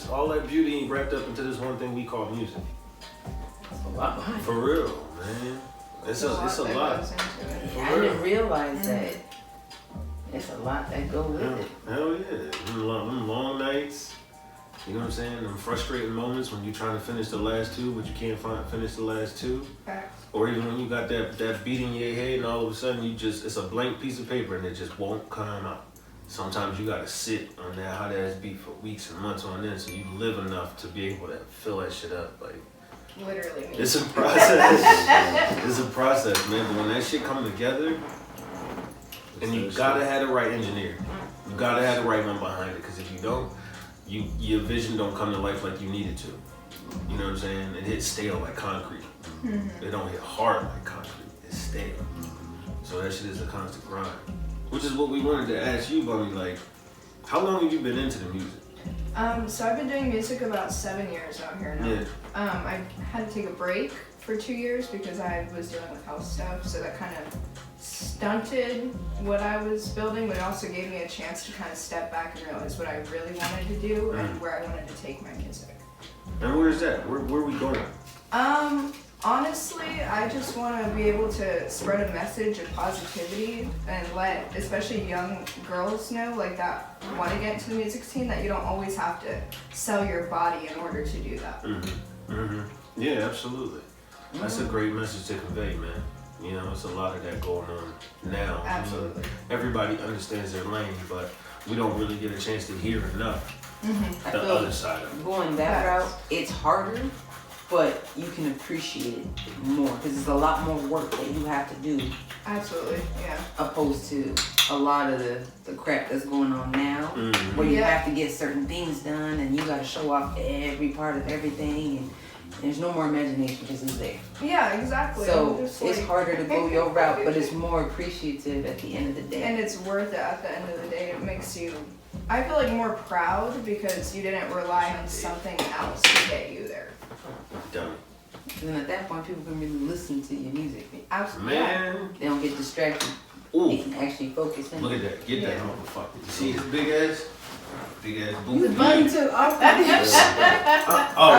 all that beauty wrapped up into this one thing we call music. That's a lot behind. For real, man. It's a lot. I didn't realize that. It's a lot that go with it. Hell yeah. Them long nights. You know what I'm saying? Them frustrating moments when you're trying to finish the last two, but you can't finish the last two. Facts. Or even when you got that beat in your head and all of a sudden it's a blank piece of paper and it just won't come out. Sometimes you gotta sit on that hot ass beat for weeks and months on end so you live enough to be able to fill that shit up. Like, literally me. it's a process. It's a process, man. But when that shit come together, and you gotta have the right engineer. You gotta have the right one behind it, because if you don't, your vision don't come to life like you need it to. You know what I'm saying? It hits stale like concrete. It don't hit hard like concrete. It's stale. So that shit is a constant grind. Which is what we wanted to ask you, Bxmmy. Like, how long have you been into the music? So I've been doing music about 7 years out here now. Yeah. I had to take a break for 2 years because I was dealing with health stuff, so that kind of stunted what I was building, but it also gave me a chance to kind of step back and realize what I really wanted to do and where I wanted to take my music. And where's that? Where are we going? Honestly, I just want to be able to spread a message of positivity and let especially young girls know, like, that want to get into the music scene, that you don't always have to sell your body in order to do that. Yeah, absolutely. That's a great message to convey, man. You know, it's a lot of that going on now. Absolutely. Everybody understands their lane, but we don't really get a chance to hear enough I the feel other side of it. going that route, it's harder, but you can appreciate it more because there's a lot more work that you have to do. Absolutely, yeah. Opposed to a lot of the crap that's going on now, where you have to get certain things done and you got to show off every part of everything, and there's no more imagination because it's there. Yeah, exactly. So it's harder to go your route, but it's more appreciative at the end of the day. And it's worth it at the end of the day. It makes you, I feel like, more proud because you didn't rely on something else to get you there. Dummy. And then at that point, people can really listen to your music. Absolutely. Man. They don't get distracted. Ooh. They can actually focus in. Look at that. Get that motherfucker. You see his big ass? Big ass boot. He's bunny too. Oh,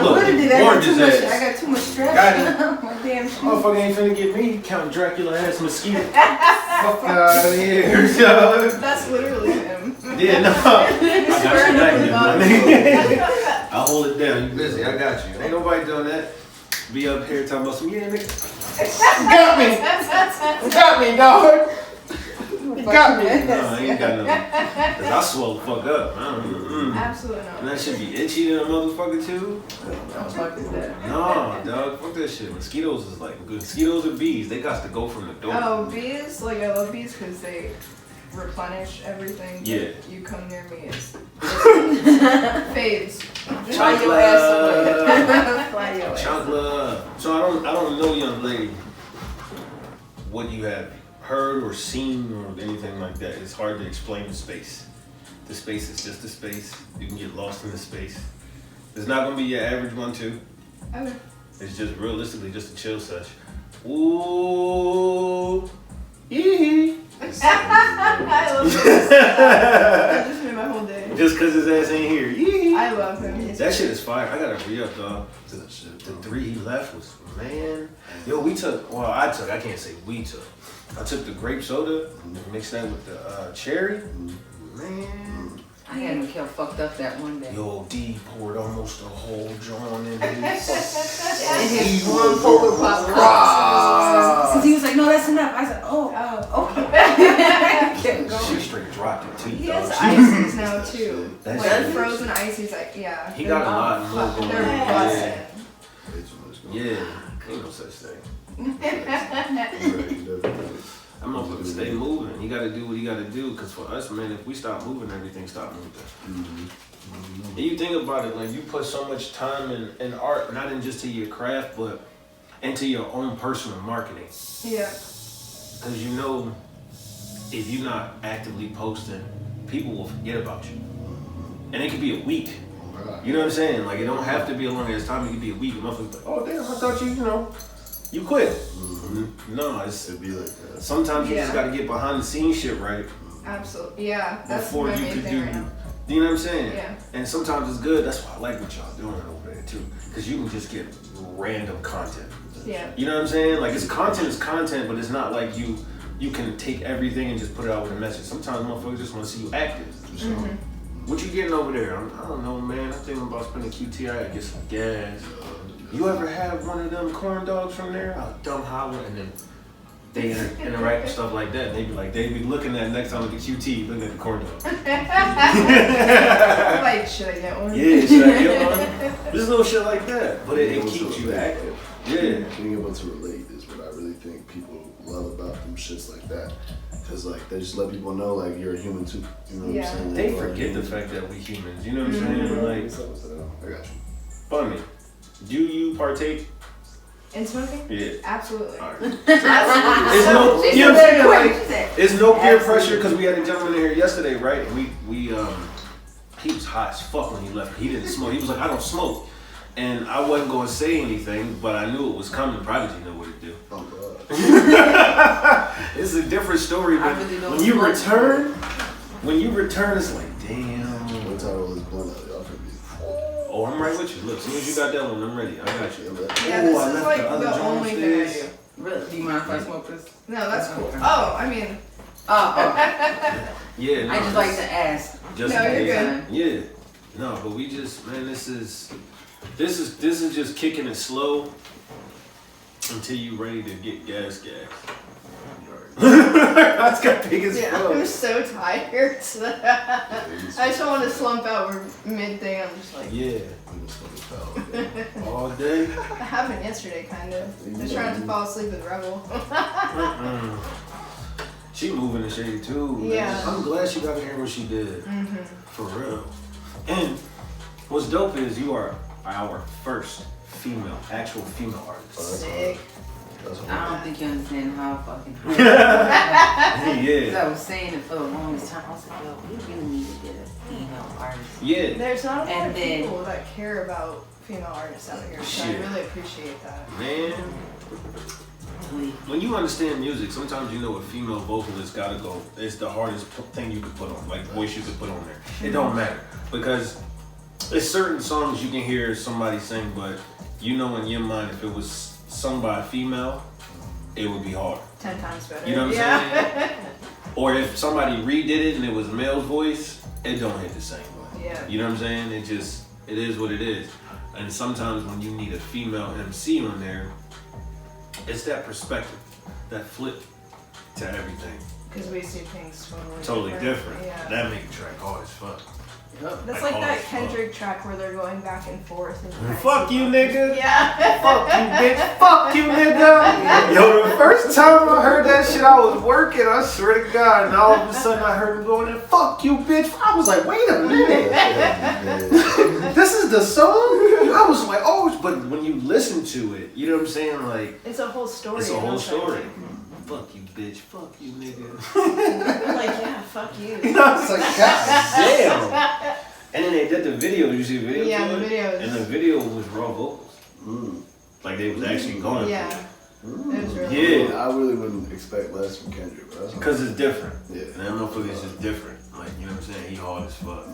look. Orange his ass. I got too much stress. Got My damn shoes. Motherfucker ain't finna get me. Count Dracula ass mosquito. Fuck out of here. That's literally him. Yeah, no. I got you back there, buddy. I'll hold it down. You busy. I got you. Ain't nobody doing that. Be up here talking about some, yeah, nigga. You got me. You got me, dog. You got me. No, I ain't got nothing. Cause I swell the fuck up. Absolutely not. And that shit be itchy than a motherfucker too. What the fuck is that? No, dog. Fuck that shit. Mosquitoes is like, mosquitoes or bees, they got to go from the door. Oh, bees? Like, I love bees because they replenish everything. Yeah. You come near me, it's fades. Fly your ass away. Fly your ass. Chocolate. So I don't know, young lady, what you have heard or seen or anything like that. It's hard to explain the space. The space is just a space. You can get lost in the space. It's not gonna be your average one too. Okay. It's just realistically just a chill sesh. Ooh, yee. I love this. That just made my whole day. Just cause his ass ain't here. Yee. I love him. That shit is fire. I gotta re-up, dog. The 3 he left was, man. Yo, I can't say we took. I took the grape soda and mixed that with the cherry. Man. I had Mikhail fucked up that one day. Yo, D poured almost a whole joint in And his. his one poker pop. Since he was like, no, that's enough. I said, okay. She straight dropped it too. He has dog. ices now too. That's Like it. frozen ices, like, yeah. He got a lot more going They're on. busting. Yeah, ain't no such thing. I'm gonna stay moving. He gotta do what he gotta do, cause for us, man, if we stop moving, everything stop moving. And you think about it, like, you put so much time in art, not in just to your craft, but into your own personal marketing. Yeah. Cause you know, if you're not actively posting, people will forget about you. And it could be a week. You know what I'm saying? Like, it don't have to be a long ass time. It could be a week. A month. Like, oh damn, I thought you quit. No, it'd be like that. Sometimes you just gotta get behind the scenes shit right. Absolutely. Yeah. That's Before my you main could thing do, right now. You know what I'm saying? Yeah. And sometimes it's good. That's why I like what y'all doing over there too, because you can just get random content. Yeah. You know what I'm saying? Like, it's content, but it's not like you can take everything and just put it out with a message. Sometimes motherfuckers just want to see you active. So, what you getting over there? I don't know, man. I'm thinking about spending QTI to get some gas. You ever have one of them corn dogs from there? I'll dumb holler, and then they interact and stuff like that. They be looking at next time at the QT, looking at the corn dog. Like, should I get one? Yeah, should I get one? Just little shit like that, but it keeps you active. Yeah. Being able to relate is what I really think people love about them shits like that. Cause like they just let people know like you're a human too. You know what I'm saying? They forget the fact that we humans. You know what I'm saying? Like, I got you. Bxmmy, do you partake? In smoking? Yeah. Absolutely. All right. Absolutely. It's no, you know what I'm saying? Like, Like, it's no peer pressure because we had a gentleman in here yesterday, right? And we he was hot as fuck when he left. He didn't smoke. He was like, I don't smoke. And I wasn't going to say anything, but I knew it was coming. Prodigy knew what to do. Oh god. It's a different story, but really don't when you smoke. return, it's like, damn. One time I was blown out, y'all could be. Oh, I'm right with you. Look, as soon as you got that one, I'm ready. I got you. Yeah, Oh, this I is left like the other the joint only thing I upstairs. do. Really? Do you mind if I smoke this? No, that's cool. Okay. Oh, I mean, Oh, Yeah, no, I just like to ask. just No, in you're case. good. Yeah. No, but we just, man, this is just kicking it slow until you ready to get gas. That's got big as yeah, fuck. I'm so tired. I just don't want to slump out. We're mid-thing. I'm just like, Yeah. All day. I happened yesterday, kind of. Just trying to fall asleep with Rebel. She moving the shady too. Man. Yeah. I'm glad she got to hear what she did. For real. And what's dope is you are our first actual female artist. Sick. I don't think you understand how fucking hard. Yeah. I was saying it for the longest time. I was like, yo, we really need to get a female artist. Yeah. There's not a lot And of then- people that care about female artists out here, so I Shit. really appreciate that. Man. When you understand music, sometimes you know a female vocalist gotta go. It's the hardest thing you could put on, like voice you could put on there. It don't matter because there's certain songs you can hear somebody sing, but you know in your mind if it was sung by a female, it would be hard. 10 times better. You know what I'm saying? Or if somebody redid it and it was a male's voice, it don't hit the same way. Yeah. You know what I'm saying? It is what it is. And sometimes when you need a female MC on there, it's that perspective, that flip to everything. Because we see things Totally different. Yeah. That make a track hard as fuck. That's Like like hard that as fuck. Kendrick track where they're going back and forth. And Fuck you, nigga. Yeah. Fuck you, bitch. Fuck you, nigga. Yo, the first time I heard that shit, I was working. I swear to God. And all of a sudden, I heard him going in, fuck you, bitch. I was like, wait a minute. This is the song? I was like, oh, but when you listen to it, you know what I'm saying? Like, It's a whole story. it's a and whole I was like, story. Fuck you, bitch. Fuck you, nigga. I'm like, yeah, fuck you. I was like, God damn. And then they did the video. Did you see the video? Yeah, to the it? video is- And the video was raw vocals. Like they was actually going. Yeah. It was really Yeah. I really wouldn't expect less from Kendrick, but that's Because it's different. Yeah. And that motherfucker's just different. Like, you know what I'm saying? He hard as fuck.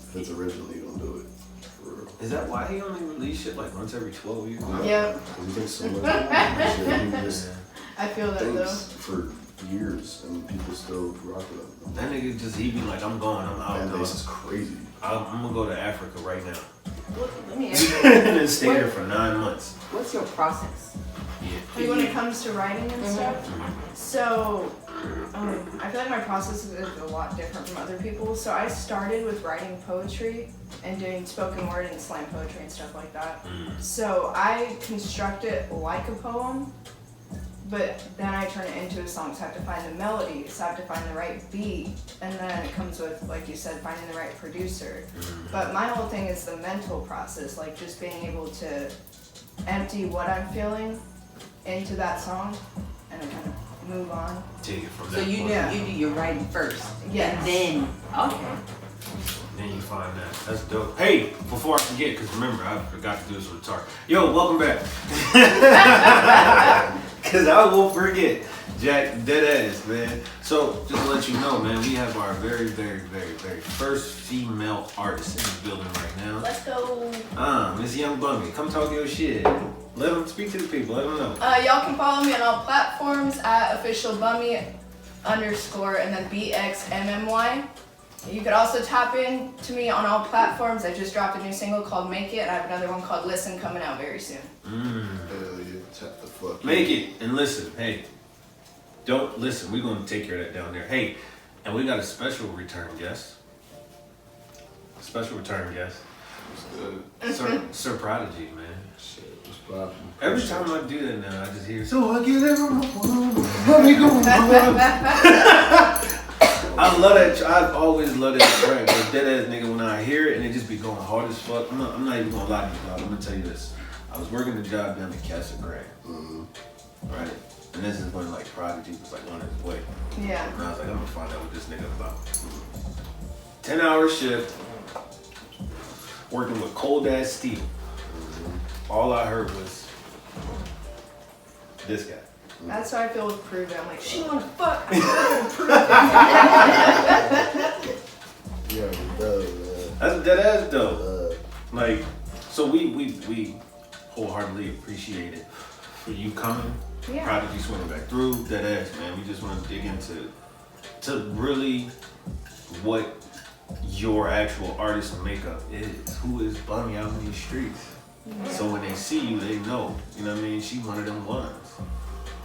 if it's original, you don't do it. For real. Is that why he only release shit like once every 12 years? Yep. Because he thinks so much about that shit. He just I feel that thinks for years and people still rock with him. That nigga just, he be like, I'm going, I'm out. Fan dog. base is crazy. I'm gonna go to Africa right now. Let me ask you, And then stay there for 9 months. what's your process? Like when it comes to writing and stuff. So, I feel like my process is a lot different from other people. So I started with writing poetry and doing spoken word and slam poetry and stuff like that. So I construct it like a poem, but then I turn it into a song. So I have to find the melody, so I have to find the right beat, and then it comes with, like you said, finding the right producer. But my whole thing is the mental process, like just being able to empty what I'm feeling into that song and then kind of move on. Take it from So that you point. do your writing first, Yes. and then okay. Then you find that. That's dope. Hey, before I forget, because remember, I forgot to do this with the tar. Yo, welcome back. Because I won't forget. Jack, dead ass, man. So, just to let you know, man, we have our very, very, very, very first female artist in the building right now. Let's go. Miss Young Bummy, come talk your shit. Let them speak to the people. Let them know. Y'all can follow me on all platforms at officialbummy_ and then Bxmmy. You could also tap in to me on all platforms. I just dropped a new single called Make It. I have another one called Listen coming out very soon. Hell yeah, tap the fuck. Make it and listen. Hey, don't listen. We're going to take care of that down there. Hey, and we got a special return guest. A special return guest. What's good? Sir Prodigy, man. Shit, what's poppin'? Every time I do that now, I just hear, So I get everyone. Let me go. I love that. I've always loved that track. But dead ass nigga, when I hear it and it just be going hard as fuck, I'm not even gonna lie to you, dog. I'm gonna tell you this. I was working the job down at Casa Grande, right? And this is when like Prodigy was like on his way. Yeah. And I was like, I'm gonna find out what this nigga about. 10-hour shift, working with cold ass steel. All I heard was this guy. That's how I feel with Prude. I'm like, she wanna fuck. I'm Yeah, man. That's dead ass though. Like, so we wholeheartedly appreciate it for you coming. Yeah. Prodigy swinging back through that ass, man. We just want to dig into really what your actual artist and makeup is. Who is Bummy out in these streets? Yeah. So when they see you, they know. You know what I mean? She one of them ones.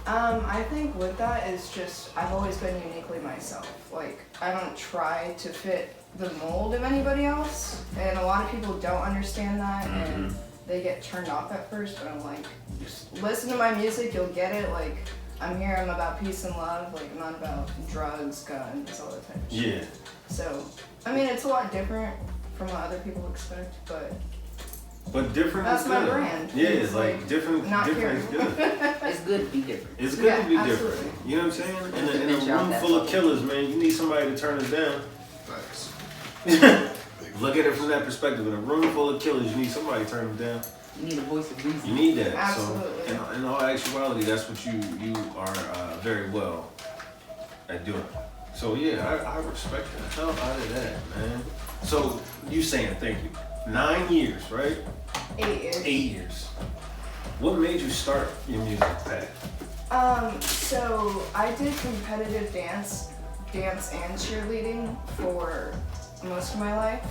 I think with that is just, I've always been uniquely myself. Like, I don't try to fit the mold of anybody else, and a lot of people don't understand that, and they get turned off at first, but I'm like, just listen to my music, you'll get it. Like, I'm here, I'm about peace and love, like, I'm not about drugs, guns, all that type of shit. Yeah. So, I mean, it's a lot different from what other people expect, but different that's is my good. brand. Yeah, it's like different. Not Different is good. It's good to be different. It's good Yeah, to be absolutely. different. You know what I'm saying? In a Venture out room that full of way. killers, man, you need somebody to turn us down. Facts. Look at it from that perspective. In a room full of killers, you need somebody to turn them down. You need a voice of reason. You need that. Absolutely. So, in all actuality, that's what you are very well at doing. So yeah, I respect the hell out of that, man. So you saying thank you. 9 years, right? 8 years. 8 years. What made you start your music path? So I did competitive dance and cheerleading for most of my life.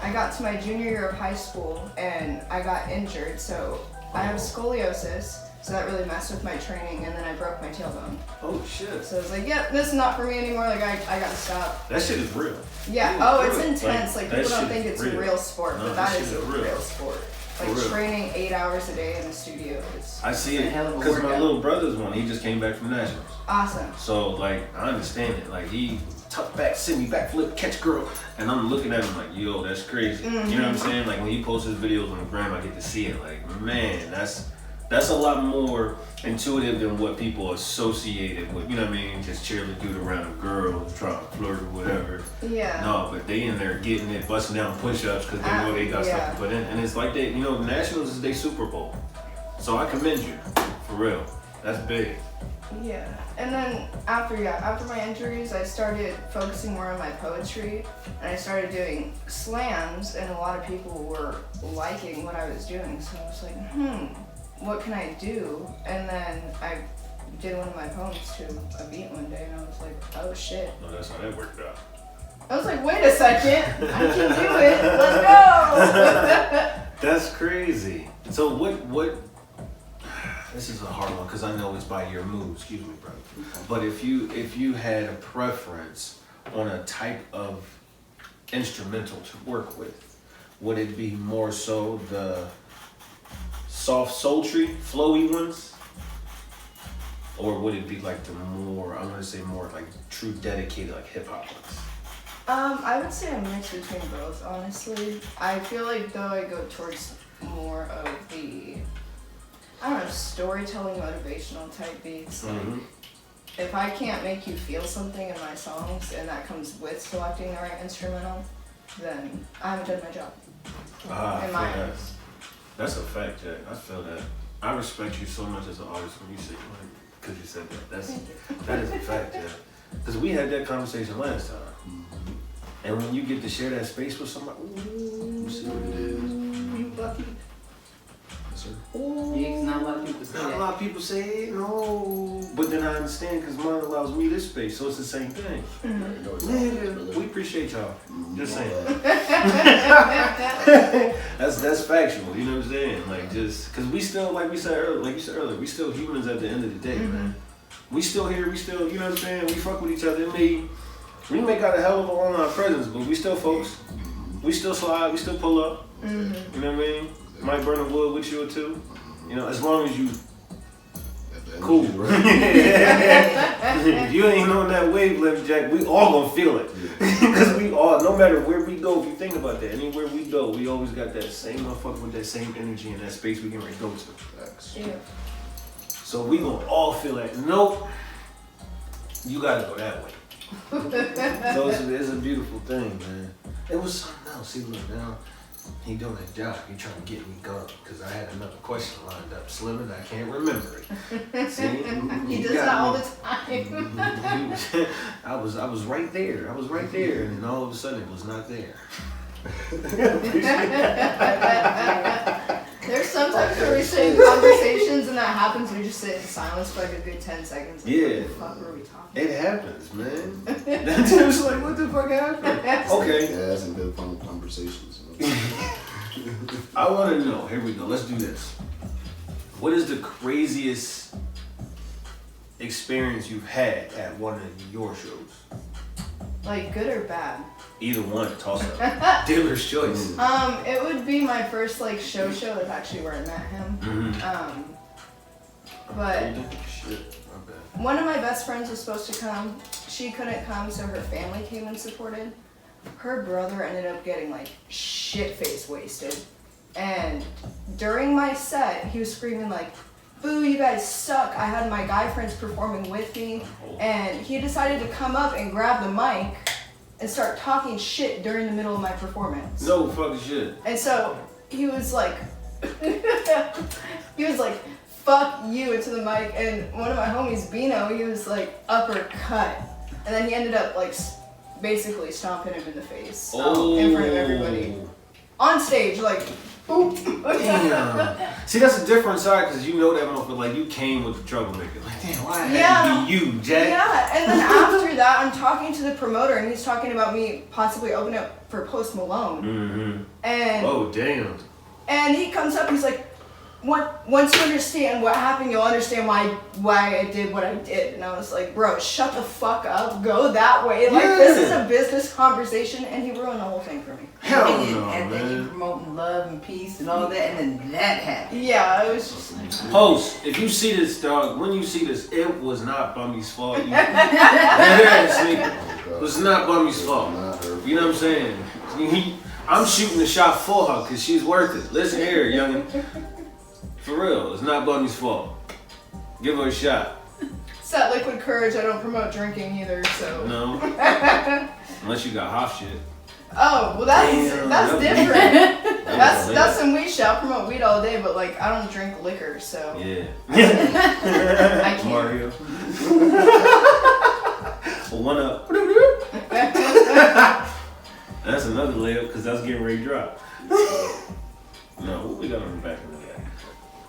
I got to my junior year of high school and I got injured, so I have scoliosis, so that really messed with my training, and then I broke my tailbone. Oh shit. So I was like, yep, this is not for me anymore, like I gotta stop. That shit is real. Yeah, Yeah, oh, it's really. intense, like That people don't shit think is it's a real. real sport, No, but that that shit is a is real. real sport. Like real. training 8 hours a day in the studio is I see It's a it hell of a because my workout. little brother's one. He just came back from nationals. awesome. So like I understand it. Like he tuck back, send me backflip, catch girl, and I'm looking at him like, yo, that's crazy. You know what I'm saying? Like when he posts his videos on the gram, I get to see it. Like man, that's a lot more intuitive than what people associated with. You know what I mean? Just cheerlead dude around a girl, trying to flirt or whatever. Yeah. No, but they in there getting it, busting down push-ups because they know they got stuff to put in, and it's like they, you know, Nationals is their Super Bowl. So I commend you, for real. That's big. Yeah, and then after my injuries, I started focusing more on my poetry, and I started doing slams, and a lot of people were liking what I was doing, so I was like, what can I do? And then I did one of my poems to a beat one day, and I was like, oh shit. No, that's how that worked out. I was like, wait a second, I can do it, let's go! That's crazy. So what, this is a hard one because I know it's by your mood, excuse me, bro. But if you had a preference on a type of instrumental to work with, would it be more so the soft, sultry, flowy ones? Or would it be like the more, I'm gonna say more like true dedicated like hip hop ones? I would say a mix between both, honestly. I feel like though I go towards more of the, I don't know, storytelling, motivational type beats. Like, if I can't make you feel something in my songs, and that comes with selecting the right instrumental, then I haven't done my job. I In feel my that. eyes. That's a fact, Jack. I feel that. I respect you so much as an artist when you say, because you said that. That is a fact, Jack. Because we had that conversation last time. And when you get to share that space with somebody, ooh, You see what it is. you lucky. Yes, sir. Ooh. Yeah, 'cause not a lot of people say Not a that. lot of people say it, no. But then I understand because mine allows me this space, so it's the same thing. You already know it's Nigga, brother. we appreciate y'all. Just saying. saying. That's factual, you know what I'm saying? Like just cause we still like you said earlier, we still humans at the end of the day, man. We still here, we still, you know what I'm saying? We fuck with each other. We may got a hell of a online presence, but we still folks. We still slide, we still pull up. You know what I mean? Might burn the wood with you or two. You know, as long as you cool. Right? If you ain't on that wavelength, Jack, we all gonna feel it. Because we all, no matter where we go, if you think about that, anywhere we go, we always got that same motherfucker with that same energy and that space we can ready to go to. Facts. Yeah. So we gonna all feel that. Nope, you gotta go that way. So it's a beautiful thing, man. It was something else. See, look now, he doing his job. He trying to get me gone because I had another question lined up, Slim, and I can't remember it. See, He does that all the time. I was right there. I was right there, and then all of a sudden it was not there. There's sometimes where we sit in conversations and that happens, we just sit in silence for like a good 10 seconds. Like, Yeah. What the fuck were we talking It happens, man. That's just like, what the fuck happened? Okay. Yeah, that's some good fun conversations. You know? I want to know. Here we go. Let's do this. What is the craziest experience you've had at one of your shows? Like good or bad? Either one. Toss up. Dealer's choice. It would be my first like show. That's actually where I met him. But Shit. My bad. one of my best friends was supposed to come. She couldn't come, so her family came and supported. Her brother ended up getting like shit-faced wasted. And during my set, he was screaming like, "Boo, you guys suck." I had my guy friends performing with me, and he decided to come up and grab the mic and start talking shit during the middle of my performance. No fucking shit. And so he was like, "Fuck you," into the mic. And one of my homies, Bino, he was like, uppercut. And then he ended up like basically stomping him in the face in front of everybody. On stage, like, boop. Damn. See, that's a different side because you know that motherfucker. Like, you came with the troublemaker. Like, damn, why had to be you, Jack? Yeah, and then after that, I'm talking to the promoter, and he's talking about me possibly opening up for Post Malone. And Oh, damn. And he comes up and he's like, once you understand what happened, you'll understand why I did what I did. And I was like, bro, shut the fuck up. Go that way. Like, this is a business conversation. And he ruined the whole thing for me. Hell and no, then you man. promoting love and peace and all that, and then that happened. Yeah, it was just like, Post, if you see this, dog, when you see this, it was not Bummy's fault. It was not Bummy's fault. Not her. You know what I'm saying? I'm shooting the shot for her because she's worth it. Listen here, youngin'. For real, it's not Bummy's fault. Give her a shot. it's that liquid courage. I don't promote drinking either, so. No. Unless you got hot shit. Oh, well that's Damn, different. That's some weed shit. I'll promote weed all day, but like I don't drink liquor, so. Yeah. I can't. Mario. Well, one up. That's another layup because that's getting ready to drop. No, what we got on the back of the guy?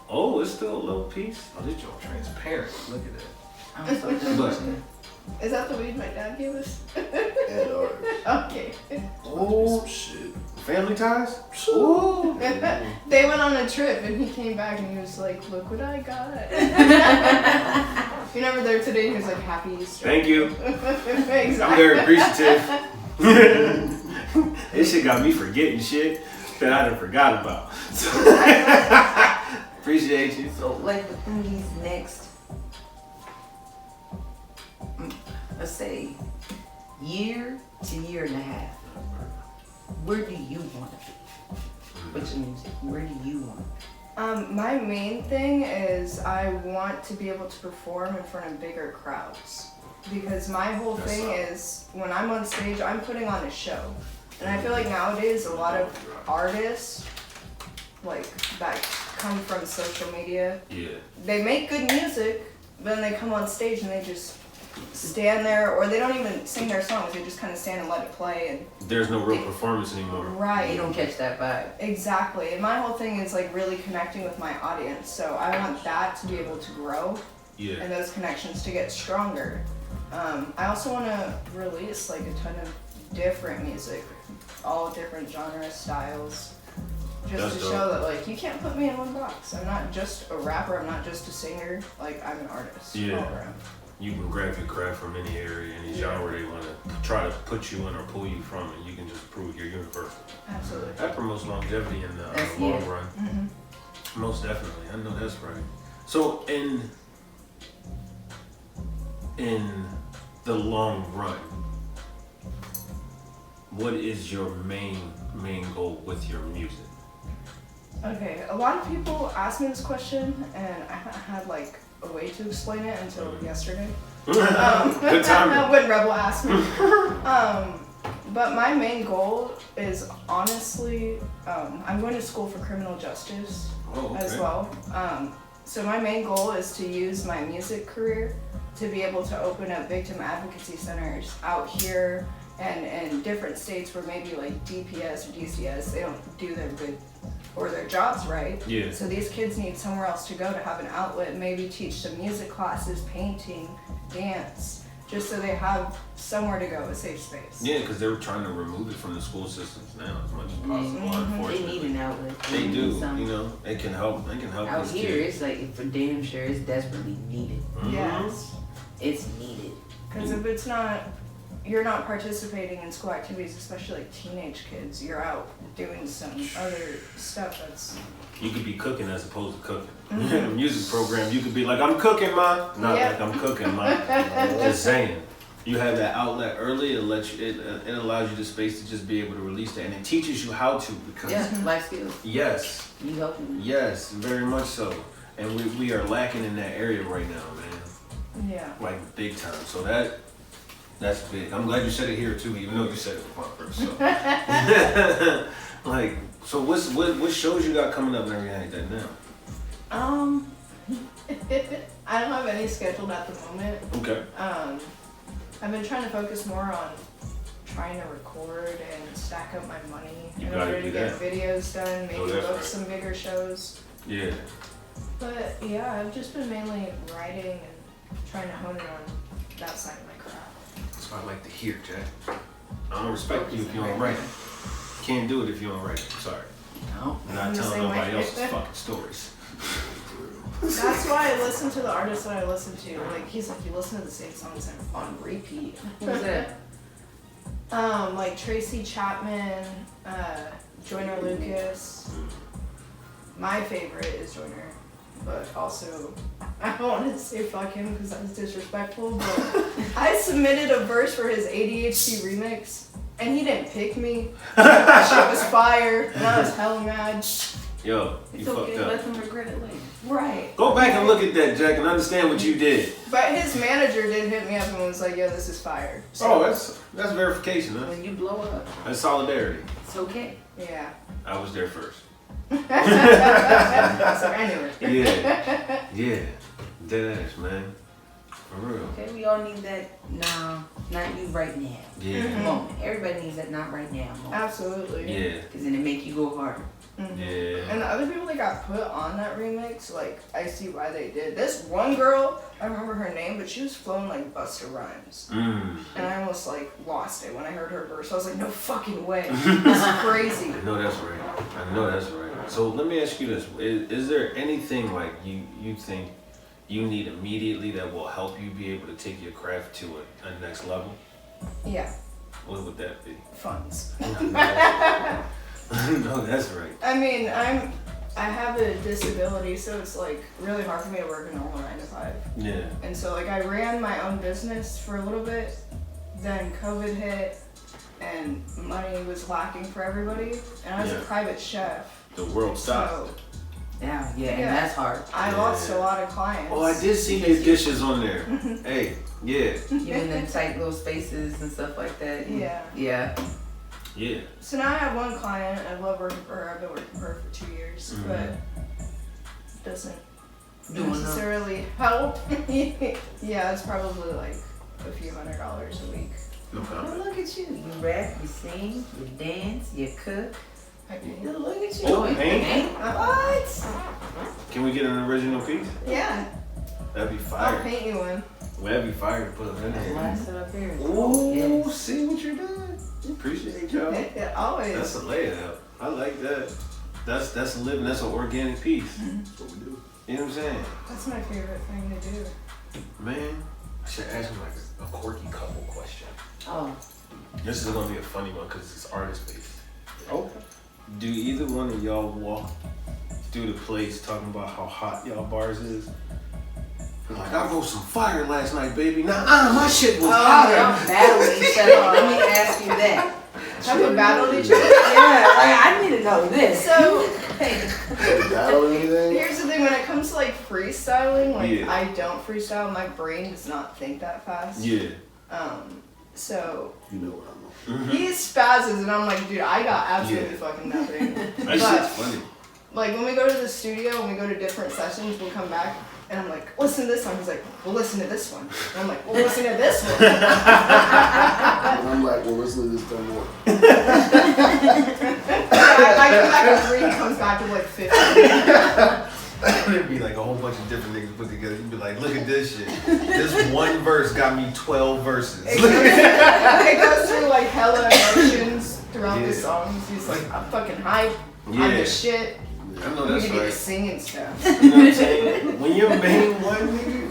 Oh, it's still a little piece. Oh, this joint transparent. Look at that. I'm so done. Is that the weed my dad gave us? And ours. Okay. Oh, Shit. family ties? Ooh. They went on a trip and he came back and he was like, "Look what I got." You never there today? He was like, "Happy Easter." Thank you. Exactly. I'm very appreciative. This shit got me forgetting shit that I done forgot about. Appreciate you. So, like the thingies next, let's say, year to year and a half. Where do you want to be with your music? Where do you want to be? My main thing is I want to be able to perform in front of bigger crowds. Because my whole thing is when I'm on stage, I'm putting on a show. And I feel like nowadays a lot of artists, like that come from social media, Yeah. they make good music, but then they come on stage and they just stand there, or they don't even sing their songs. They just kind of stand and let it play. And there's no real performance anymore. Right. You don't catch that vibe. Exactly. And my whole thing is like really connecting with my audience. So I want that to be able to grow. Yeah. And those connections to get stronger. I also want to release like a ton of different music, all different genres, styles. Just That's to dope. show that like you can't put me in one box. I'm not just a rapper, I'm not just a singer, like I'm an artist. Yeah. All around. You can grab your craft from any area, any genre they want to try to put you in or pull you from, and you can just prove you're universal. Absolutely. That promotes longevity in the That's- long yeah. run. Mm-hmm. Most definitely. I know that's right. So in the long run, what is your main goal with your music? Okay, a lot of people ask me this question, and I haven't had like a way to explain it until yesterday. Good timing. When Rebel asked me. But my main goal is honestly, I'm going to school for criminal justice as well. So my main goal is to use my music career to be able to open up victim advocacy centers out here and in different states where maybe like DPS or DCS, they don't do their good or their jobs right. Yeah. So these kids need somewhere else to go to have an outlet, maybe teach some music classes, painting, dance, just so they have somewhere to go, a safe space. Yeah, because they're trying to remove it from the school systems now as much as possible. They Unfortunately, need an outlet. they do. Something. You know, it can help. They can help Out this here, kid. it's like for damn sure, it's desperately needed. Yes. It's needed. Because if it's not, you're not participating in school activities, especially like teenage kids, you're out doing some other stuff that's... You could be cooking as opposed to cooking. In a music program, you could be like, I'm cooking, ma. Not Yep. like I'm cooking, ma. Just saying. You have that outlet early, it lets you, it allows you the space to just be able to release that. And it teaches you how to because Yeah, life skills. yes, You helping. yes, very much so. And we are lacking in that area right now, man. Yeah. Like big time. So that's big. I'm glad you said it here too, even though you said it before first. So. Like, so what shows you got coming up and everything like that now? I don't have any scheduled at the moment. Okay. I've been trying to focus more on trying to record and stack up my money You in gotta order to do get that. videos done, maybe Oh, that's book right. some bigger shows. Yeah. But yeah, I've just been mainly writing and trying to hone in on that side of my craft. That's what I like to hear, Jack. I don't respect you if you don't write it. Can't do it if you don't write it. I'm sorry. No. I'm not I'm the telling same nobody way. else's fucking stories. That's why I listen to the artists that I listen to. Like he's like, you listen to the same songs on repeat. Who's that? Like Tracy Chapman, Joyner Lucas. My favorite is Joyner, but also I don't want to say fuck him because that's disrespectful. But I submitted a verse for his ADHD remix, and he didn't pick me. That shit was fire, and I was hella mad. Yo, you It's fucked okay, up. let them regret it later. Right. Go back and look at that, Jack, and understand what you did. But his manager did hit me up and was like, "Yo, this is fire." So, Oh, that's verification, huh? When you blow up, That's solidarity. it's okay. yeah. I was there first. So I knew it. Yeah. Yeah. Dead ass, man. For real. Okay, we all need that. No, not you right now. Yeah. Moment. Everybody needs that not right now moment. Absolutely. Yeah. Because then it make you go harder. Yeah. And the other people that got put on that remix, like, I see why they did. This one girl, I don't remember her name, but she was flowing like Busta Rhymes. Mm. And I almost, like, lost it when I heard her verse. I was like, no fucking way. This is crazy. I know that's right. I know that's right. So let me ask you this: is there anything like you think you need immediately that will help you be able to take your craft to a next level? Yeah, What would that be? funds. No, that's right. I mean, I have a disability, so it's, like, really hard for me to work a normal 9 to 5. Yeah. And so, like, I ran my own business for a little bit, then COVID hit, and money was lacking for everybody, and I was Yeah. a private chef. The world stopped. So Yeah, Yeah. and that's hard. I Yeah. lost a lot of clients. Oh, I did see your dishes on there. Hey, yeah, You in them tight little spaces and stuff like that. Yeah. Yeah. yeah. So now I have one client. I love working for her. I've been working for her for 2 years, Mhm. but it doesn't Doing necessarily help. Yeah, it's probably like a few $100s a week. No Well, comment. look at you. You rap, you sing, you dance, you cook. I paint. Look at you. Oh, and paint? What? Can we get an original piece? Yeah, That'd be I'll fire. paint you one. That'd be fire to put it in That's why I there. sit up here. Ooh, Yes. see what you're doing. Appreciate y'all. Yeah, always. That's a layout. I like that. That's living. That's an organic piece. That's what we do. You know what I'm saying? That's my favorite thing to do. Man, I should ask him like a quirky couple question. Oh, This is gonna be a funny one because it's artist based. okay. Do either one of y'all walk through the place talking about how hot y'all bars is? Like, I wrote some fire last night, baby. Nah, my shit was hotter. Y'all battling each other. Let me ask you that. Have we battled each other? Yeah, like, I need to know this. So, Have you battled or anything? here's the thing, when it comes to like freestyling, like Yeah. I don't freestyle, my brain does not think that fast. Yeah. So You know what I'm on. Mm-hmm. he spazzes and I'm like, dude, I got absolutely Yeah. fucking nothing. That But shit's funny. like when we go to the studio and we go to different sessions, we'll come back and I'm like, listen to this one. He's like, well, listen to this one. And I'm like, well, listen to this one. And I'm like, well, listen to this dumb more. I come back at 3, he comes back with like 50. It'd be like a whole bunch of different niggas put together. You'd be like, look at this shit. This one verse got me 12 verses. It goes through like hella emotions throughout the Yeah. songs. He's like, I'm fucking hype. I'm Yeah. the shit. I know I'm that's gonna get to right. sing and stuff. You know what I'm saying? When your main one, nigga.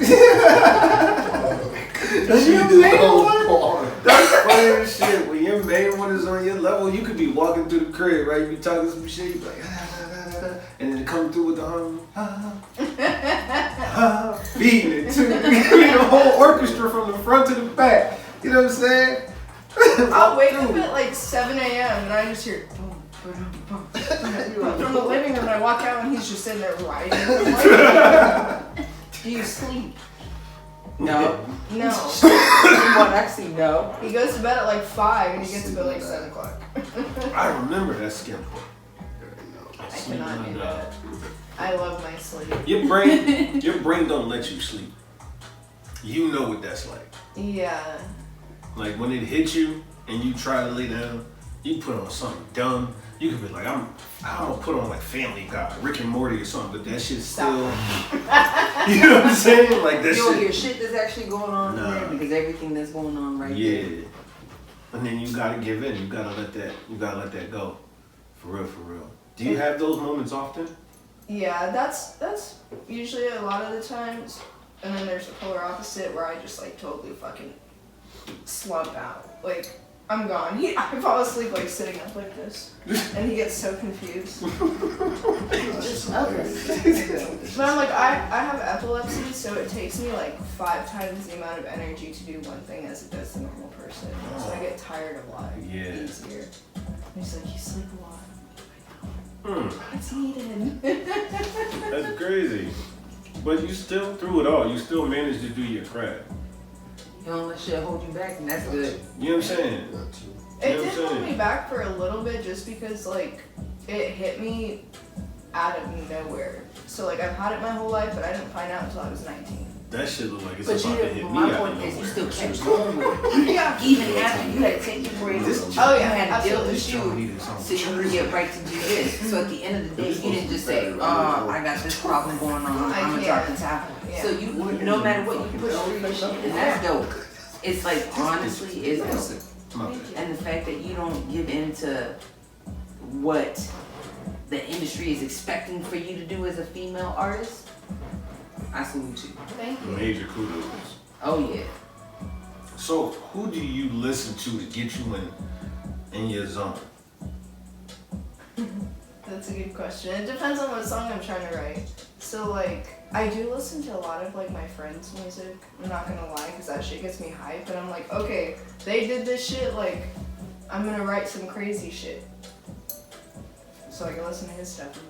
That's your you did main the whole one? bar. That's funny as shit. When your main one is on your level, you could be walking through the crib, right? You be talking some shit, you be like, and then come through with the beating it too. The whole orchestra from the front to the back. You know what I'm saying? I'll wake up at like 7 a.m. and I just hear boom, boom, boom, boom, from the living room. And I walk out and he's just sitting there writing. I'm like, do you sleep? No. No. From what I see, no. He goes to bed at like 5 and he gets to bed like 7 o'clock. I remember that skip. I cannot do that. I love my sleep. Your brain don't let you sleep. You know what that's like. Yeah. Like when it hits you and you try to lay down, you put on something dumb. You could be like, I don't put on like Family Guy, Rick and Morty or something, but that shit's still, you know what I'm saying? Like that You don't shit. hear shit that's actually going on Nah. there because everything that's going on right Yeah. there. And then you gotta give in. You gotta let that go. For real. Do you have those moments often? Yeah, that's usually a lot of the times. And then there's a polar opposite where I just like totally fucking slump out. Like, I'm gone. I fall asleep like sitting up like this. And he gets so confused. That's hilarious. But I'm like, I have epilepsy, so it takes me like 5 times the amount of energy to do one thing as it does the normal person. So I get tired a lot easier. And he's like, you sleep a lot. It's needed. That's crazy. But you still, through it all, you still managed to do your craft. You don't let shit hold you back, and that's good. You know what I'm saying? Not too. It You know what did I'm hold saying? me back for a little bit just because like it hit me out of nowhere. So like I've had it my whole life, but I didn't find out until I was 19. That shit look like it's But about to hit me my out of point is, you nowhere. still kept going with it. Yeah. Even after you had to take your break, Oh, yeah, you had to deal with absolutely. you, so you could get right to do this. So at the end of the day, you didn't just say, I got this problem going on, I'm gonna drop the top. Yeah. So you, no matter what, you push through your shit, and that's dope. It's like, honestly, it's dope. My bad. And the fact that you don't give in to what the industry is expecting for you to do as a female artist, I salute you. Thank you. Major kudos. Oh yeah. So, who do you listen to get you in your zone? That's a good question. It depends on what song I'm trying to write. So like I do listen to a lot of like my friends' music. I'm not gonna lie, because that shit gets me hype. And I'm like, okay, they did this shit. Like I'm gonna write some crazy shit. So I can listen to his stuff. And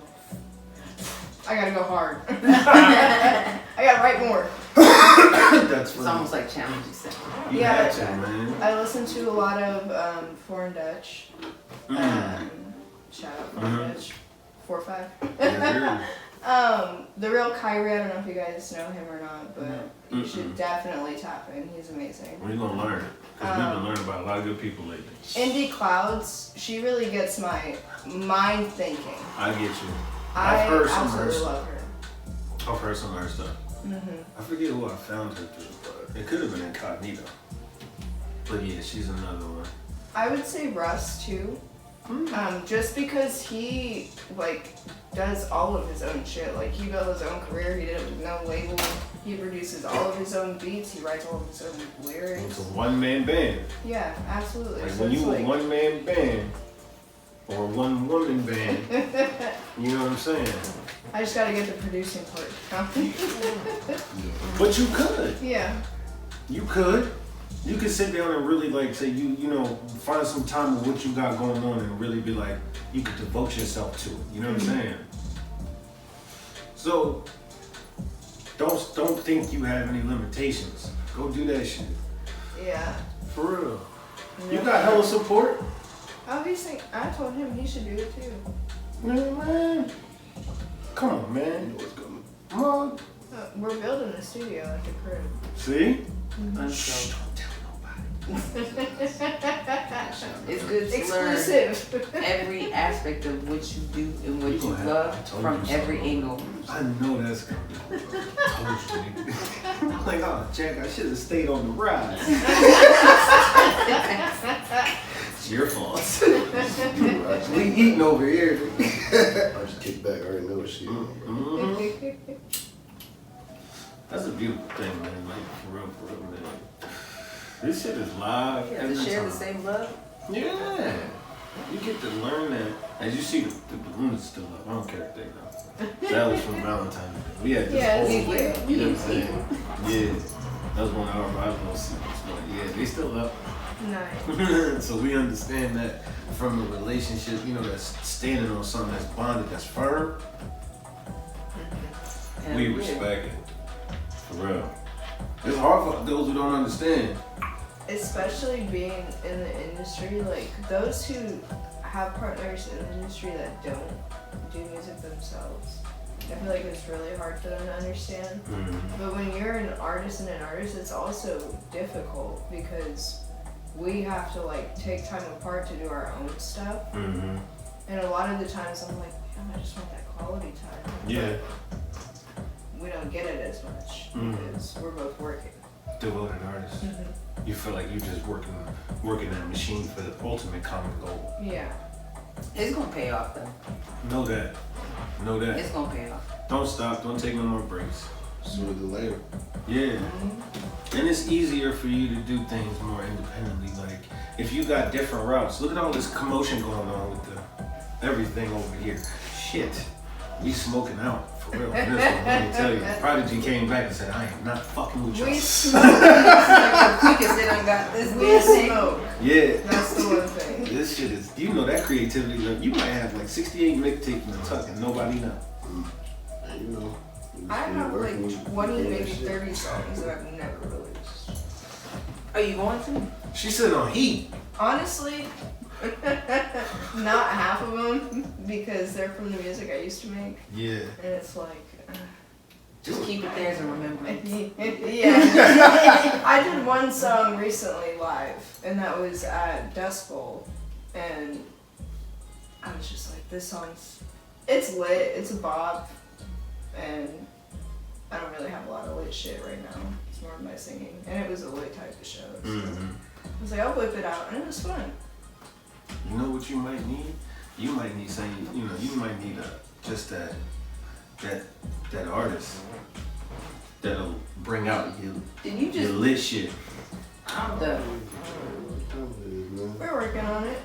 I gotta go hard. I gotta write more. That's It's funny. almost like challenge yourself. You Yeah. had to, man. I listen to a lot of foreign Dutch. Shout out foreign Dutch. 4-5. Yes, The real Kyrie, I don't know if you guys know him or not, but you should definitely tap in. He's amazing. We're gonna learn. Because we've been learning about a lot of good people lately. Indie Clouds, she really gets my mind thinking. I get you. I heard some of her absolutely stuff. love her. I've heard some of her stuff. I forget who I found her through, but it could have been Incognito. But yeah, she's another one. I would say Russ too. Just because he like does all of his own shit. Like he built his own career. He did it with no label. He produces all of his own beats. He writes all of his own lyrics. It's a one-man band. Yeah, absolutely. Like So when it's you a one-man band or a one-woman band, you know what I'm saying? I just gotta get the producing part down. But you could. Yeah. You could. You could sit down and really like say you know find some time of what you got going on and really be like you could devote yourself to it. You know what I'm saying? So don't think you have any limitations. Go do that shit. Yeah. For real. You got hella support. Obviously, I told him he should do it too. Man. Come on, You man. know what's coming. Come on. We're building a studio at the crib. See? So Don't tell nobody. it's good to learn Exclusive. every aspect of what you do and what You you gonna have- I love told from you every so. angle. I know that's coming. I told you, nigga. I'm like, oh, Jack, I should have stayed on the ride. It's your fault. We eating over here. I just kick back. I already know what she is. Mhm. That's a beautiful thing, man. Like, for real, man. This shit is live. Yeah, to every share the time. same love. Yeah. You get to learn that. As you see, the balloon is still up. I don't care if they know. That was from Valentine's Day. We had this Yeah, whole, it's you know what I'm saying? Yeah. That was one of our rival secrets. But yeah, they still up. Nice. So we understand that from a relationship, you know, that's standing on something that's bonded, that's firm. And We yeah. respect it. For real. It's hard for those who don't understand. Especially being in the industry, like those who have partners in the industry that don't do music themselves. I feel like it's really hard for them to understand. But when you're an artist and an artist, it's also difficult because we have to like take time apart to do our own stuff. And a lot of the times I'm like, man, I just want that quality time. Yeah. We don't get it as much because we're both working. Devoted artist. You feel like you're just working that machine for the ultimate common goal. Yeah. It's gonna pay off though. Know that. Know that. It's gonna pay off. Don't stop. Don't take no more breaks. Sooner than later. Yeah. And it's easier for you to do things more independently. Like, if you got different routes, look at all this commotion going on with the everything over here. Shit. We smoking out. For real. This one, let me tell you. Prodigy came back and said, I am not fucking with you. We smoke. Quickest that I got this We damn thing. smoke. Yeah. That's the one thing. This shit is, you know that creativity, you might have like 68 mixtapes in the tuck and nobody know. And you know. we just I be have working, like 20, doing maybe that shit. 30 songs that I've never released. Are you going to? She's sitting on heat. Honestly, not half of them because they're from the music I used to make. Yeah. And it's like, Just keep it there as a remembrance. yeah. I did one song recently live, and that was at Dust Bowl, and I was just like, this song's, it's lit, it's a bop, and I don't really have a lot of lit shit right now. It's more of my singing, and it was a lit type of show. So I was like, I'll whip it out, and it was fun. You know what you might need? You might need saying, you know, you might need just that artist that'll bring out Did you your just? lit shit. I'm done. We're working on it.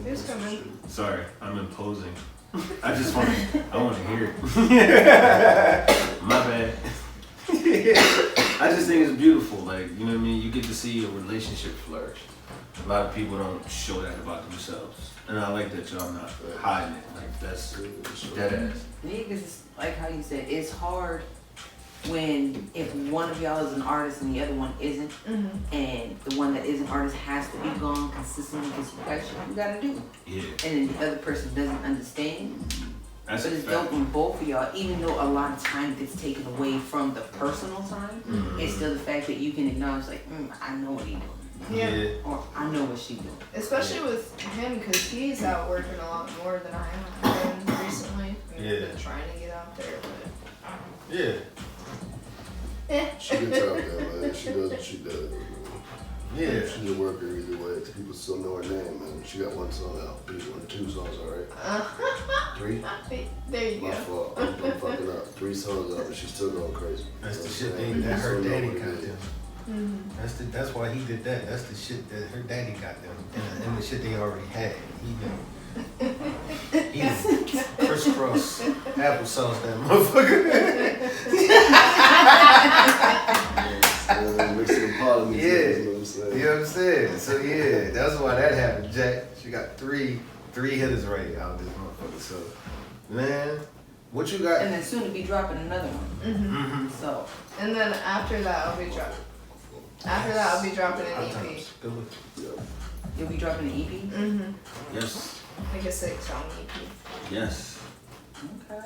It's coming. Sorry, I'm imposing. I want to hear it. My bad. I just think it's beautiful. Like, you know what I mean? You get to see a relationship flourish. A lot of people don't show that about themselves. And I like that y'all not hiding it. Like, that's dead ass. Yeah, because it's like how you said, it's hard when if one of y'all is an artist and the other one isn't, and the one that is an artist has to be gone consistently because you got shit you gotta do. Yeah. And then the other person doesn't understand. That's But a it's fact. dope when both of y'all, even though a lot of time gets taken away from the personal time, it's still the fact that you can acknowledge, like, I know what he doing. Yeah. Or I know what she doing. Especially with him, because he's out working a lot more than I have been recently. I've been trying to get out there, but. Yeah. She gets out there, man. She does what she does. Yeah. She's a worker either way. People still know her name, man. She got one song out. People, 2 songs, all right? 3? There you My go. fault. I'm fucking up. 3 songs out, but she's still going crazy. That's You know the what shit I'm saying? that her Still know daddy what it got is. them. That's why he did that. That's the shit that her daddy got them, and the shit they already had. He done crisscross applesauce that motherfucker. Mixing pot in these days, you know what I'm saying? You know what I'm saying? So yeah, that's why that happened, Jack. She got three hitters right out this motherfucker. So, man, what you got? And then soon to be dropping another one. So. And then after that, I'll be dropping. After that, I'll be dropping an EP. You'll be dropping an EP? Yes. Like a 6-song EP. Yes. Okay.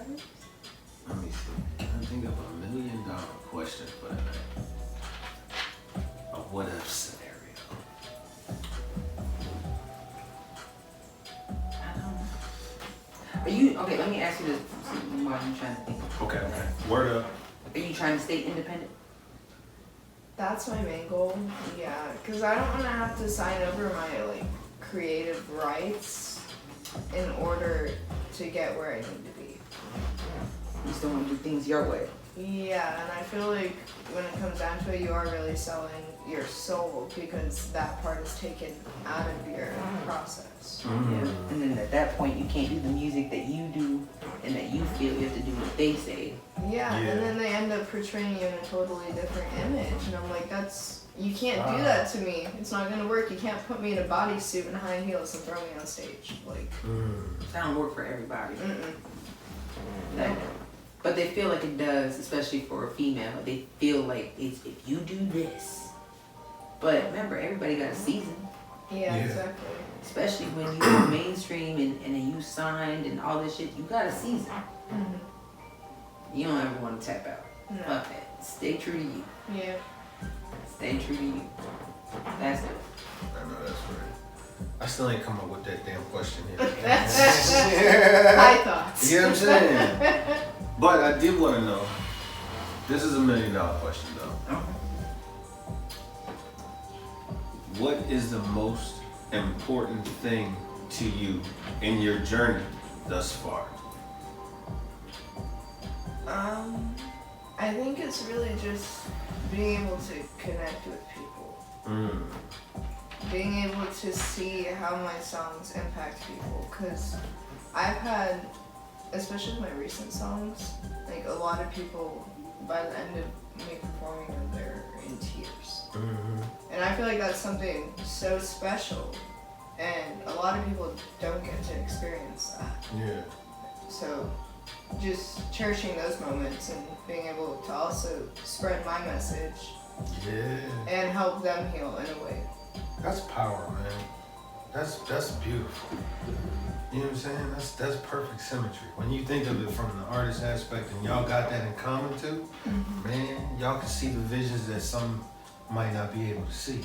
Let me see. Can I think of $1 million question for that? A what if scenario? I don't know. Are you, okay, let me ask you this while you're trying to think. Okay. Word up. Are you trying to stay independent? That's my main goal. Yeah, because I don't want to have to sign over my like creative rights in order to get where I need to be. You still want to do things your way? Yeah, and I feel like when it comes down to it, you are really selling your soul because that part is taken out of your process. Yeah. And then at that point, you can't do the music that you do and that you feel you have to do what they say. Yeah, and then they end up portraying you in a totally different image, and I'm like, you can't do that to me. It's not gonna work. You can't put me in a bodysuit and high heels and throw me on stage. Like, That don't work for everybody. Like, but they feel like it does, especially for a female. They feel like it's if you do this. But remember, everybody got a season. yeah, exactly. Especially when you go mainstream and then you signed and all this shit, you got a season. You don't ever want to tap out. No. Fuck that. Stay true to you. Yeah. Stay true to you. That's it. I know that's right. I still ain't come up with that damn question yet. High thoughts. You know what I'm saying? But I did want to know. This is $1 million question though. Okay. What is the most important thing to you in your journey thus far? I think it's really just being able to connect with people. Being able to see how my songs impact people. Because I've had, especially with my recent songs, like a lot of people, by the end of me performing them, they're in tears. And I feel like that's something so special. And a lot of people don't get to experience that. Yeah. So just cherishing those moments and being able to also spread my message and help them heal in a way. That's power, man. That's beautiful. You know what I'm saying? That's perfect symmetry. When you think of it from the artist aspect and y'all got that in common too, man, y'all can see the visions that some might not be able to see.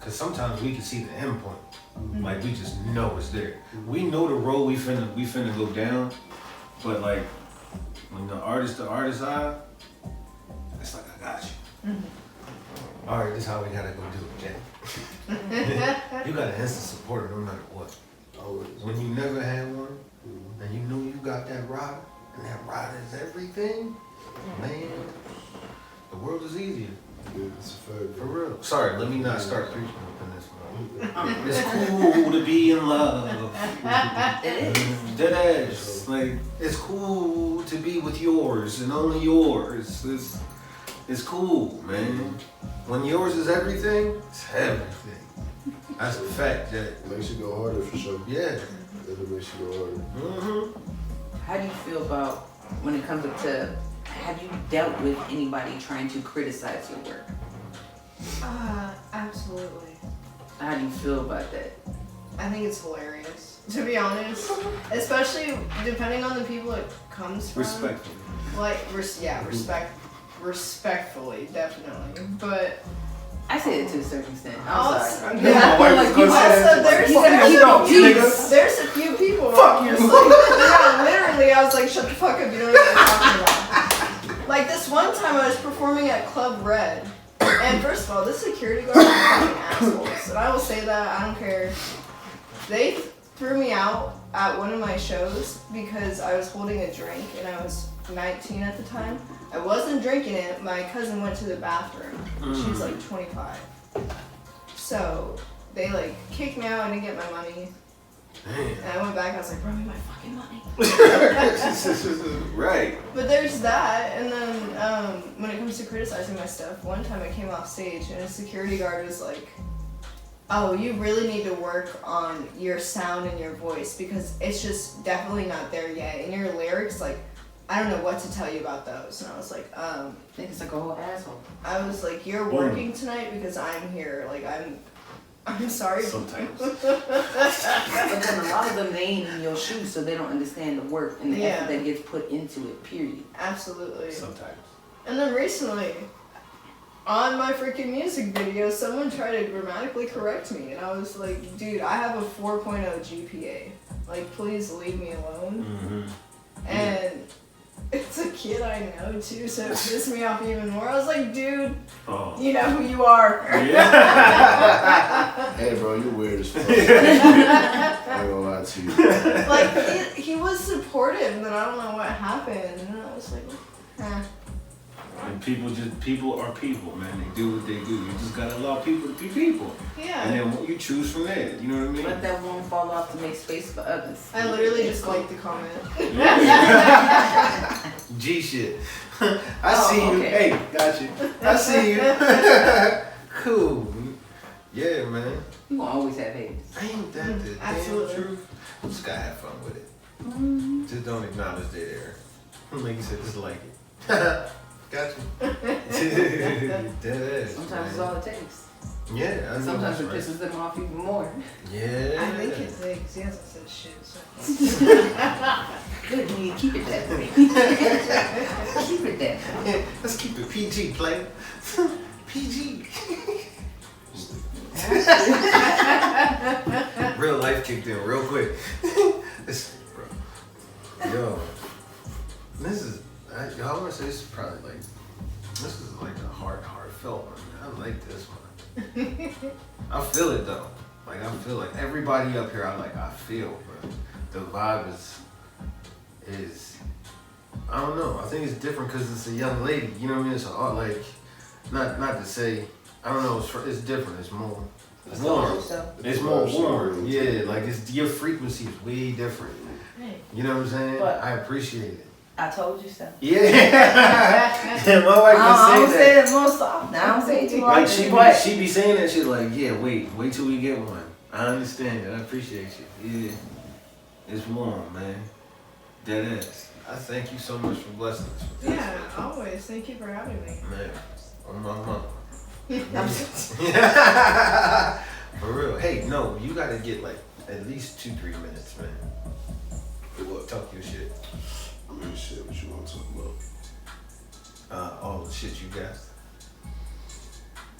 Cause sometimes we can see the end point. Like we just know it's there. We know the road we finna go down, but like when the artist eye, it's like I got you. All right, this is how we gotta go do it, Jack. You got an instant supporter no matter what. Always. When you never had one, and you know you got that rider, and that rider is everything, man, the world is easier. Yeah, it's a fact. For real. Sorry, let me not start preaching up in this one. It's cool to be in love. Dead ass. Like, it's cool to be with yours and only yours. It's cool, man. When yours is everything, it's everything. That's a fact, Jack. It makes you go harder for sure. Yeah. It makes you go harder. How do you feel about when it comes up to, have you dealt with anybody trying to criticize your work? Absolutely. How do you feel about that? I think it's hilarious. To be honest, especially depending on the people it comes from. Respectfully. Like, respectfully, definitely. But I say it to a certain extent. I'm also, sorry. yeah, My wife was gonna say also that. there's a few people. Fuck you. Like, yeah, literally, I was like, shut the fuck up. You don't know what you're talking about. Like this one time, I was performing at Club Red, and first of all, the security guards are fucking assholes, and I will say that. I don't care. They threw me out at one of my shows because I was holding a drink and I was 19 at the time. I wasn't drinking it. My cousin went to the bathroom. She was like 25. So they like kicked me out. I didn't get my money. And I went back. I was like, bro, me my fucking money. Right. But there's that. And then when it comes to criticizing my stuff, one time I came off stage and a security guard was like, oh, you really need to work on your sound and your voice because it's just definitely not there yet. And your lyrics, like, I don't know what to tell you about those. And I was like, Niggas like a whole asshole. I was like, you're working tonight because I'm here. Like, I'm sorry. Sometimes. But then a lot of them, they ain't in your shoes, so they don't understand the work and the effort that gets put into it, period. Absolutely. Sometimes. And then recently, on my freaking music video, someone tried to grammatically correct me, and I was like, dude, I have a 4.0 GPA. Like, please leave me alone. Mm-hmm. And it's a kid I know, too, so it pissed me off even more. I was like, dude, you know who you are. Yeah. Hey, bro, you're weird as fuck. I ain't gonna lie to you. Like, he was supportive, and then I don't know what happened, and I was like, eh. And people are people, man. They do what they do. You just gotta allow people to be people. Yeah. And then you choose from there. You know what I mean? Let that one fall off to make space for others. I literally just liked the comment. G shit. I see you. Okay. Hey, got you. I see you. Cool. Yeah, man. You gonna always have haters. Ain't that the Absolutely. damn truth? Just gotta have fun with it. Just don't acknowledge they're there. Like you said, just like it. Got you. Dead ass. Sometimes it's all it takes. Yeah, I know Sometimes it that's pisses them off even more. Yeah. I think it's like, because he hasn't said shit, so. Good, you need to keep it that way. Keep it that way. Yeah, let's keep it PG, player. PG. Real life kicked in real quick. Listen, bro. Yo, this is, I want to say this is probably like, this is like a heartfelt one. I like this one. I feel it though. Like I feel like everybody up here, I feel, but the vibe is, I don't know. I think it's different because it's a young lady. You know what I mean? It's like, not to say, I don't know. It's different. It's more warm. It's more warm. Yeah, like your frequency is way different. You know what I'm saying? But I appreciate it. I told you so. Yeah. My wife I don't can say say that. it more soft. Now I don't say it too Like often. she be saying that shit like, yeah, wait till we get one. I understand it. I appreciate you. Yeah. It's warm, man. Dead ass. I thank you so much for blessing us with this. Yeah, always. Thank you for having me. Man, on my mama. I'm For real. Hey, no, you gotta get like at least 2-3 minutes, man. For what? Talk your shit. I mean, shit, what you want to talk about? All the shit you got.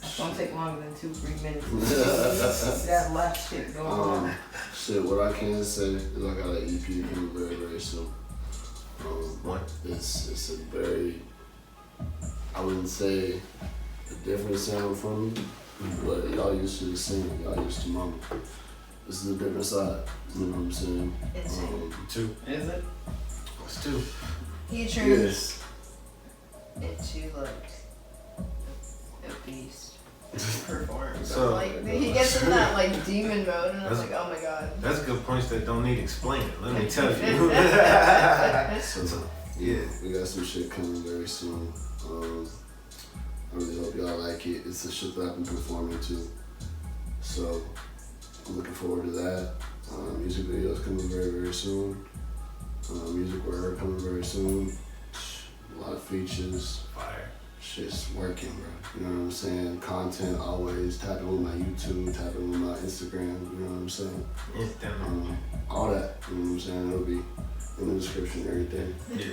It's gonna take longer than 2-3 minutes. That left shit going on. Shit, what I can say is I got an EP coming very, very soon. What? It's a very, I wouldn't say a different sound from me, but y'all used to the singing, y'all used to mama. This is a different side, you know what I'm saying? It's 2. Is it? What's 2? he turns into like a beast. Performs. So- Like he gets in that like demon mode, and I'm like, oh my god. That's good points that don't need explaining. Let me tell you. So, Yeah. we got some shit coming very soon. I really hope y'all like it. It's the shit that I've been performing to. So, I'm looking forward to that. Music videos coming very, very soon. Music with her coming very soon. A lot of features. Fire. shit's working, bro. You know what I'm saying? Content always. Tap in with my YouTube, tap in with my Instagram, you know what I'm saying? All that, you know what I'm saying? It'll be in the description, everything. Yeah.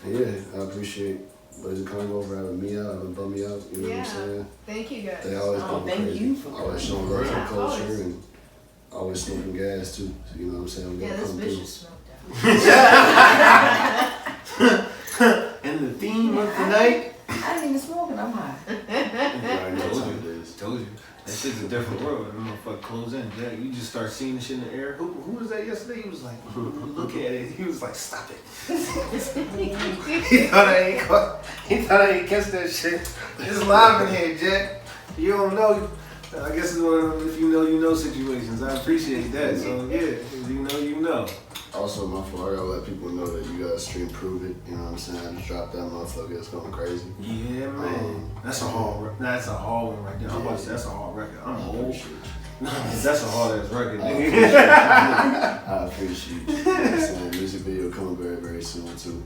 And yeah, I appreciate Boys and Convo for having me out, having bum me out, you know what I'm saying? Thank you guys. They always Oh, going thank crazy. you for always showing love to the Yeah, culture always. and always smoking gas too. So, you know what I'm saying? We Yeah, gotta this come bitch through. is smoked out. And the theme of the night. I didn't even smoke and I'm high. You already know what Told time you. it is. Told you. That shit's a different world. That motherfucker close in, Jack. You just start seeing the shit in the air. Who was that yesterday? He was like, look at it. He was like, stop it. He thought I ain't catch that shit. It's live in here, Jack. You don't know. I guess it's one of them if you know situations. I appreciate that. So yeah, if you know. Also, my fault. I gotta let people know that you guys stream Prove It. You know what I'm saying? I just dropped that motherfucker. It's going crazy. Yeah, man. That's a hard. That's a hard one right there. I'm about to say that's a hard record. I'm old. That's a hard ass record, nigga. I appreciate you. You know what I'm saying? Music video coming very, very soon too.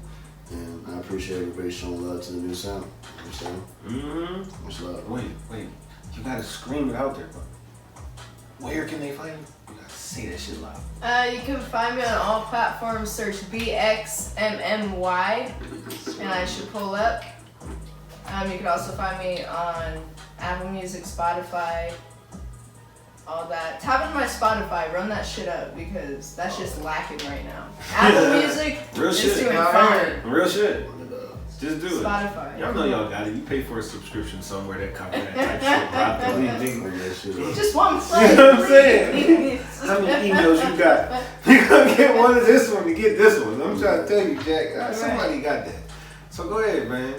And I appreciate everybody showing love to the new sound. You know what I'm saying? Much love. Wait. You gotta scream it out there, bro. Where can they find you? You gotta say that shit loud. You can find me on all platforms. Search Bxmmy, and I should pull up. You can also find me on Apple Music, Spotify, all that. Tap into my Spotify, run that shit up because that's just lacking right now. Apple Music Real is shit. doing fine. Real shit. Just do it. Spotify. Y'all know y'all got it. You pay for a subscription somewhere that cover that type shit. Probably. Bring that shit up. Just one play. You know what I'm saying? How many emails you got? You're gonna get one of this one to get this one. I'm trying to tell you, Jack. Somebody got that. So go ahead, man.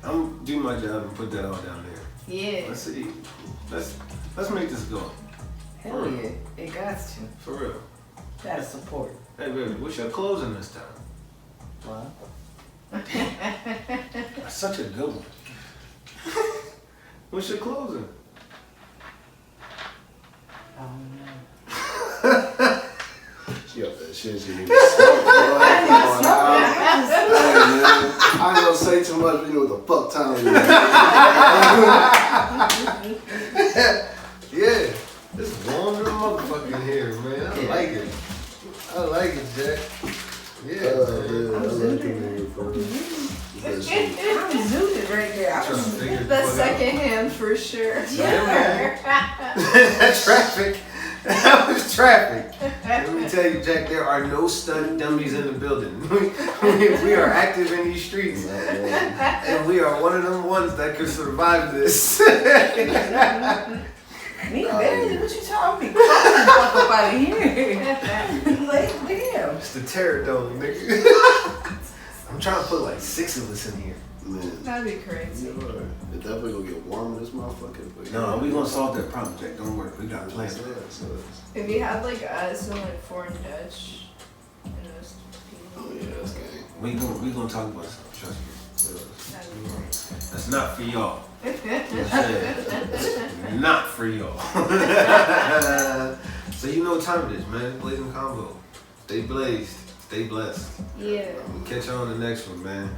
I'm do my job and put that all down there. Yeah. Let's see. Let's make this go. Hell yeah, it got to. For real. Gotta support. Hey baby, what's your closing this time? What? That's such a good one. What's your closing? I don't know. She up that shit. She need to smoke, bro. Come on now. Hey, man. I ain't gonna say too much, but you know what the fuck time it is. Yeah. It's warm to the motherfucking here, man. I like it. I like it, Jack. Yeah, man. I like it, man. That shit. I'm zooted right there. I Trying to was figure the The fuck second hand for sure. That traffic. That was traffic. Let me tell you, Jack, there are no stunt dummies in the building. We are active in these streets. And we are one of them ones that could survive this. Me, barely. What you talking me? Fuck up out of here. Like, damn. It's the terror dome, nigga. I'm trying to put like 6 of us in here. Man. That'd be crazy. It definitely gonna get warm in this motherfucker. No, we gonna solve that problem, Jack. Don't worry. We got plans. If you had like us and like foreign Dutch and those Oh people, yeah, that's gang. We gonna talk about something. Trust me. that'd be great. That's not for y'all. Not for y'all. So you know what time it is, man. Blazing Convo. Stay blazed. Stay blessed. Yeah. We'll catch you on the next one, man.